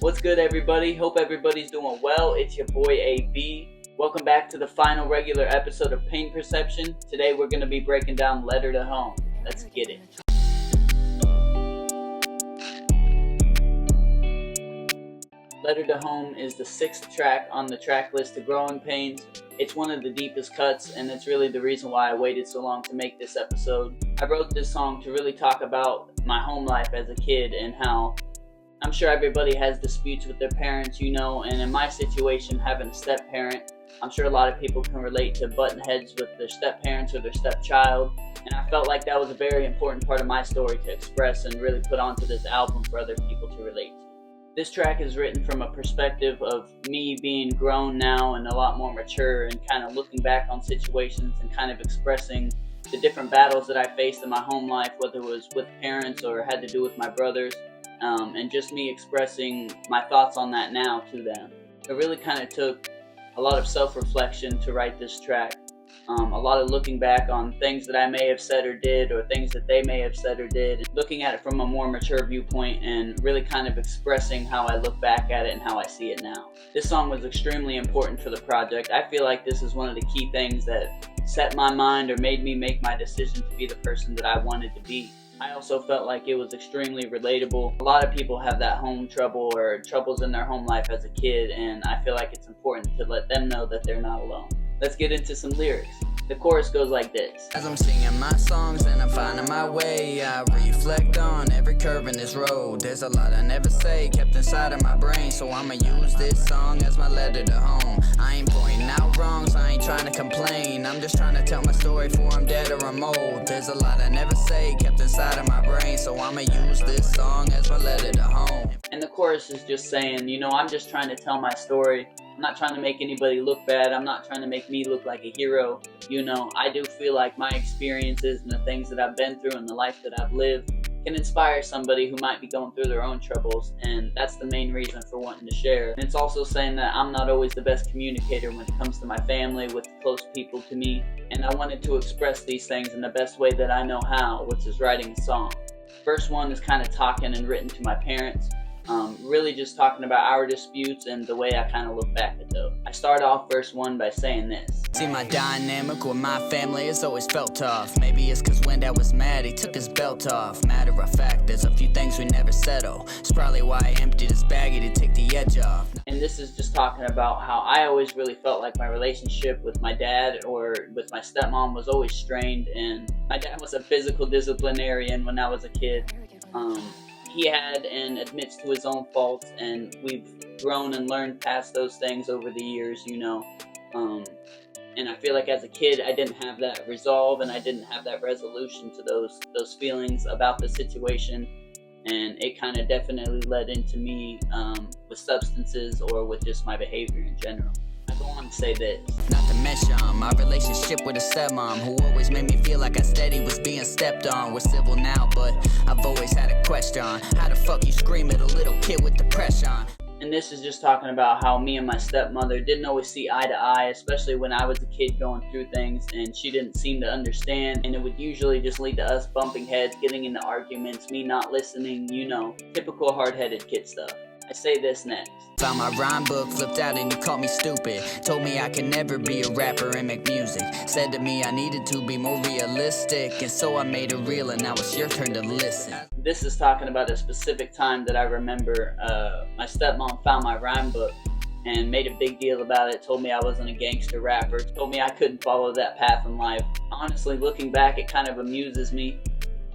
What's good, everybody? Hope everybody's doing well. It's your boy AyeBee. Welcome back to the final regular episode of Pain Perception. Today we're going to be breaking down Letter to Home. Let's get it. Letter to Home is the 6th track on the track list to Growing Pains. It's one of the deepest cuts, and it's really the reason why I waited so long to make this episode. I wrote this song to really talk about my home life as a kid and how I'm sure everybody has disputes with their parents, and in my situation, having a step-parent, I'm sure a lot of people can relate to button heads with their step-parents or their stepchild, and I felt like that was a very important part of my story to express and really put onto this album for other people to relate to. This track is written from a perspective of me being grown now and a lot more mature and kind of looking back on situations and kind of expressing the different battles that I faced in my home life, whether it was with parents or had to do with my brothers. And just me expressing my thoughts on that now to them. It really kind of took a lot of self-reflection to write this track. A lot of looking back on things that I may have said or did, or things that they may have said or did, and looking at it from a more mature viewpoint and really kind of expressing how I look back at it and how I see it now. This song was extremely important for the project. I feel like this is one of the key things that set my mind or made me make my decision to be the person that I wanted to be. I also felt like it was extremely relatable. A lot of people have that home trouble or troubles in their home life as a kid, and I feel like it's important to let them know that they're not alone. Let's get into some lyrics. The chorus goes like this. As I'm singing my songs and I'm finding my way, I reflect on every curve in this road. There's a lot I never say, kept inside of my brain, so I'ma use this song as my letter to home. I ain't pointing out wrongs, I ain't trying to complain. I'm just trying to tell my story before I'm dead or I'm old. There's a lot I never say, kept inside of my brain, so I'ma use this song as my letter to home. And the chorus is just saying, I'm just trying to tell my story. I'm not trying to make anybody look bad. I'm not trying to make me look like a hero. I do feel like my experiences and the things that I've been through and the life that I've lived can inspire somebody who might be going through their own troubles, and that's the main reason for wanting to share. And it's also saying that I'm not always the best communicator when it comes to my family, with close people to me, and I wanted to express these things in the best way that I know how, which is writing a song. Verse 1 is kind of talking and written to my parents. Really just talking about our disputes and the way I kind of look back at those. I start off verse 1 by saying this. See, my dynamic with my family has always felt tough. Maybe it's cause when Dad was mad, he took his belt off. Matter of fact, there's a few things we never settle. It's probably why I emptied his baggie to take the edge off. And this is just talking about how I always really felt like my relationship with my dad or with my stepmom was always strained, and my dad was a physical disciplinarian when I was a kid. He had and admits to his own faults, and we've grown and learned past those things over the years, and I feel like as a kid I didn't have that resolve and I didn't have that resolution to those feelings about the situation, and it kind of definitely led into me with substances or with just my behavior in general. I go on to say this. Not to mention my relationship with a stepmom, who always made me feel like I steady was being stepped on. We're civil now, but I've always had a question. How the fuck you scream at a little kid with depression? And this is just talking about how me and my stepmother didn't always see eye to eye, especially when I was a kid going through things, and she didn't seem to understand, and it would usually just lead to us bumping heads, getting into arguments, me not listening, typical hard-headed kid stuff. I say this next. Found my rhyme book, flipped out and you called me stupid. Told me I could never be a rapper and make music. Said to me I needed to be more realistic, and so I made it real, and now it's your turn to listen. This is talking about a specific time that I remember. My stepmom found my rhyme book and made a big deal about it, told me I wasn't a gangster rapper, told me I couldn't follow that path in life. Honestly, looking back, it kind of amuses me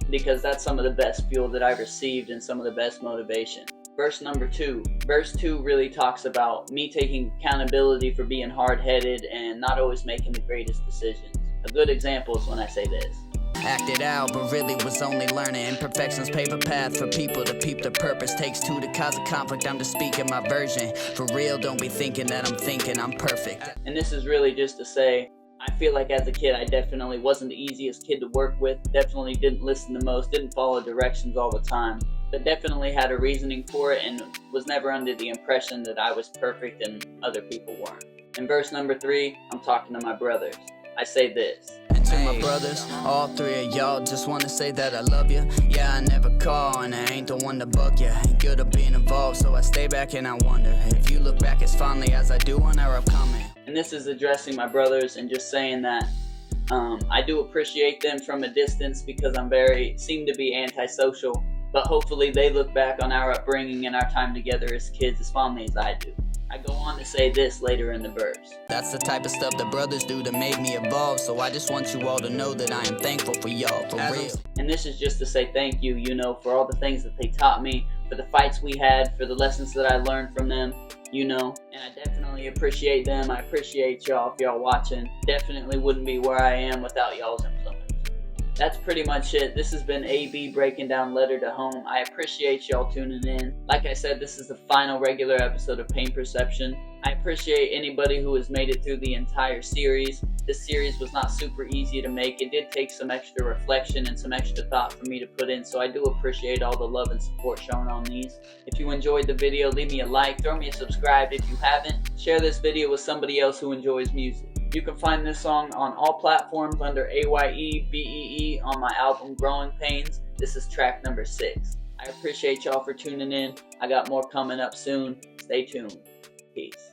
because that's some of the best fuel that I've received and some of the best motivation. Verse number 2. Verse 2 really talks about me taking accountability for being hard-headed and not always making the greatest decisions. A good example is when I say this. Acted out, but really was only learning. Imperfections pave a path for people to peep the purpose. Takes two to cause a conflict, I'm just speaking my version. For real, don't be thinking that I'm thinking I'm perfect. And this is really just to say, I feel like as a kid I definitely wasn't the easiest kid to work with, definitely didn't listen the most, didn't follow directions all the time, but definitely had a reasoning for it and was never under the impression that I was perfect and other people weren't. In verse number 3, I'm talking to my brothers. I say this. to my brothers, all three of y'all, just wanna say that I love you. Yeah, I never call and I ain't the one to bug ya. Ain't good at being involved, so I stay back and I wonder if you look back as fondly as I do on our upcoming. And this is addressing my brothers and just saying that I do appreciate them from a distance because I'm seem to be antisocial, but hopefully they look back on our upbringing and our time together as kids as fondly as I do. I go on to say this later in the verse. That's the type of stuff that brothers do to make me evolve, so I just want you all to know that I am thankful for y'all, for real. And this is just to say thank you, you know, for all the things that they taught me, for the fights we had, for the lessons that I learned from them, you know, and I definitely appreciate them. I appreciate y'all if y'all watching. Definitely wouldn't be where I am without y'all's influence. That's pretty much it. This has been AyeBee breaking down Letter to Home. I appreciate y'all tuning in. Like I said, this is the final regular episode of Pain Perception. I appreciate anybody who has made it through the entire series. This series was not super easy to make. It did take some extra reflection and some extra thought for me to put in, so I do appreciate all the love and support shown on these. If you enjoyed the video, leave me a like, throw me a subscribe if you haven't. Share this video with somebody else who enjoys music. You can find this song on all platforms under AyeBee on my album Growing Pains. This is track number 6. I appreciate y'all for tuning in. I got more coming up soon. Stay tuned. Peace.